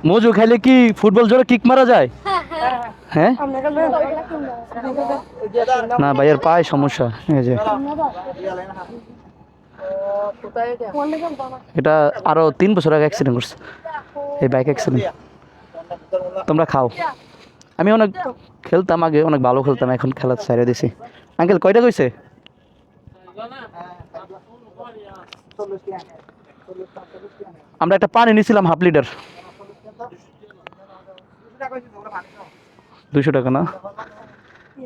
মজু খাইলে কি ফুটবল জোরে কিক মারা যায়? হ্যাঁ না ভাইয়ের পায়ে সমস্যা। এই যে এটা আরো 3 বছর আগে অ্যাক্সিডেন্ট করছে, এই বাইক অ্যাক্সিডেন্ট। তোমরা খাও। আমি অনেক খেলতাম আগে, অনেক ভালো খেলতাম, এখন খেলা ছেড়ে দিছি। আঙ্কেল কয়টা কইছে? আমরা একটা পানি নিছিলাম হাফ লিটার, 200 টাকা না?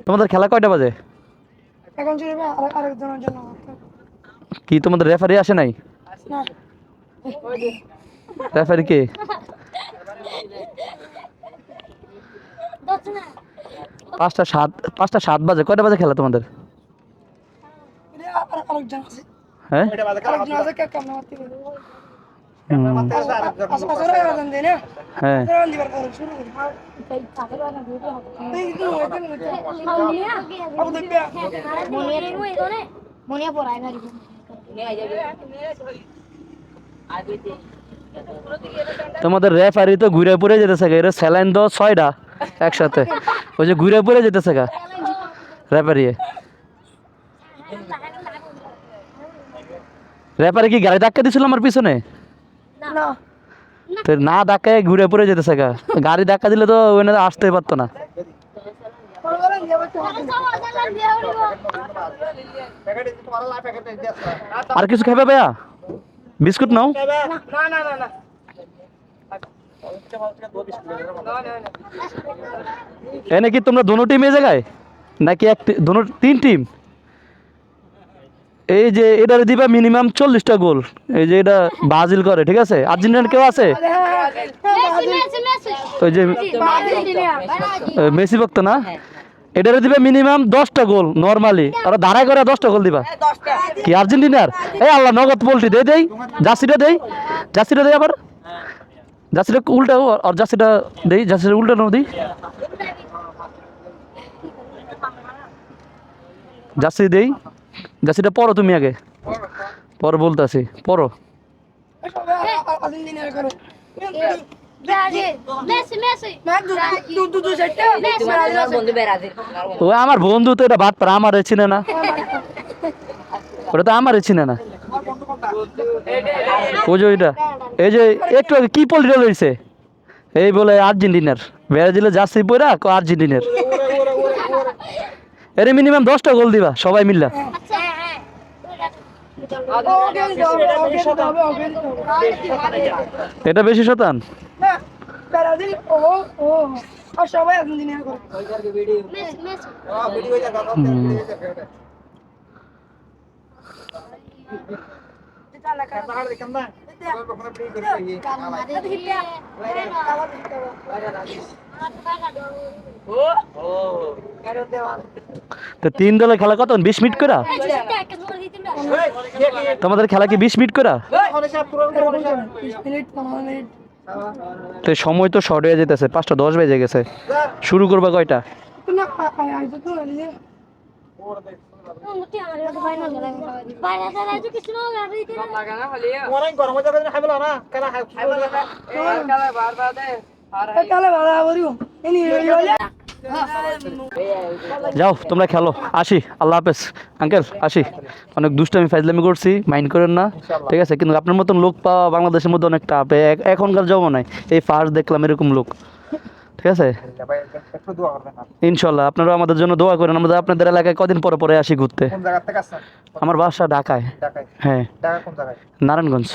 তোমাদের খেলা কয়টা বাজে? কি তোমাদের রেফারি আসে নাই? রেফারি কে? 5টা 7 বাজে। কয়টা বাজে খেলা তোমাদের? হ্যাঁ হ্যাঁ তোমাদের রেফারি তো ঘুরে পড়ে যেতেছে, এর স্যালাইন তো 6টা একসাথে, ওই যে ঘুরে পড়ে যেতেছে গা রেফারি। রেফারি কি গাড়ি ধাক্কা দিছিল আমার পিছনে? তো না ধাক্কায় ঘুরে পড়ে যেতেছে গা। গাড়ি ধাক্কা দিলে তো ওখানে আসতেই পারতো না। আর কিছু খাবে ভাইয়া? বিস্কুট নাও। এনে কি তোমরা দোনো টিম এই জায়গায় নাকি দোনো 3 টিম? এই যে এটারে দিবা মিনিমাম 40টা গোল। এই যে এটা ব্রাজিল করে, ঠিক আছে? আর্জেন্টিনার কেউ আছে? ওই যে মেসি ভক্ত না? এটারে দিবে মিনিমাম 10টা গোল নরমালি, আর ধারাই করে 10টা গোল দিবা। কি আর্জেন্টিনার? এই আল্লাহ, নগদ পোল্ট্রি দেই জার্সিটা দেই আবার জার্সিটা উল্টাও, আর জার্সিটা উল্টানো দিই। জার্সি দেই, জার্সিটা পরো তুমি আগে, পর বলতেছি পরো। ও আমার বন্ধু তো, এটা বাদ পারে, আমার চিনে না, ওটা তো আমার চিনে না। ওই যে ওইটা, এই যে একটু আগে কি পোল্ট্রি রয়েছে, এই বলে আর্জেন্টিনার, ব্রাজিলের জার্সি পরে আর্জেন্টিনার। এর মিনিমাম 10টা গোল দিবা সবাই মিললা। এটা বেশি শতান। তো 3 দলের খেলা কত? 20 মিনিট করে? তোমাদের খেলা কি 20 মিনিট করে? তো সময় তো শর্ট হয়ে যেতেছে, 5টা 10 বেজে গেছে। শুরু করবা কয়টা? যাও তোমরা খেলো, আসি, আল্লাহ হাফেজ। আঙ্কেল আসি, অনেক দুষ্টামি ফাইজলামি করছি, মাইন্ড করেন না, ঠিক আছে? কিন্তু আপনার মতন লোক পাওয়া বাংলাদেশের মধ্যে অনেক টাফ, এখনকার জমানায় এই ফার্স্ট দেখলাম এরকম লোক, ঠিক আছে? ইনশাল্লাহ আপনারা আমাদের জন্য দোয়া করেন। আমরা আপনাদের এলাকায় কদিন পরে পরে আসি ঘুরতে। আমার বাসা ঢাকায়। হ্যাঁ, নারায়ণগঞ্জ।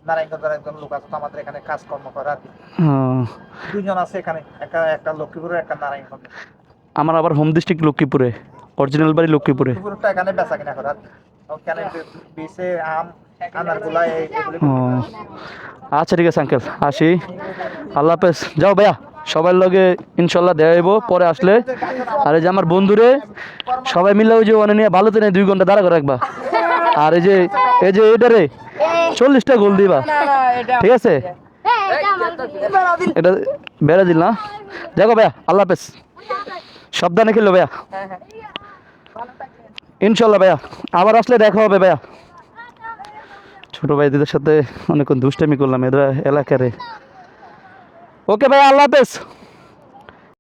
নারায়ণগঞ্জের একজন লোক আছে আমাদের এখানে কাজকর্ম করে, দুইজন আছে এখানে, একটা লক্ষ্মীপুরে, একটা নারায়ণগঞ্জে। আমার আবার হোম ডিস্ট্রিক্ট লক্ষ্মীপুরে, অরিজিনাল বাড়ি লক্ষ্মীপুরে। এখানে বেচা কিনা করে, ওখানে বিচে আম আনারগুলা এগুলো। আচ্ছা ঠিক আছে আঙ্কেল, আসি, আল্লাহ হাফেজ। যাও ভাইয়া, সবার লগে ইনশাল্লাহ দেখাইব পরে আসলে। আর এই যে আমার বন্ধুরে সবাই মিলে ওই যে ওখানে নিয়ে ভালোতে নেই 2 ঘন্টা দাঁড়া করে রাখবা। আর এই যে এটারে 40টা গোল দিবা, ঠিক আছে? এটা ব্রাজিল না? দেখো ভাইয়া, আল্লাহ হাফেজ, সাবধানে খেলো ভাইয়া, ইনশাল্লাহ ভাইয়া আবার আসলে দেখা হবে ভাইয়া। ছোট ভাইদের সাথে অনেকক্ষণ দুষ্টামি করলাম, এরা এলাকারে। ওকে ভাই, আল্লাহ হাফেজ।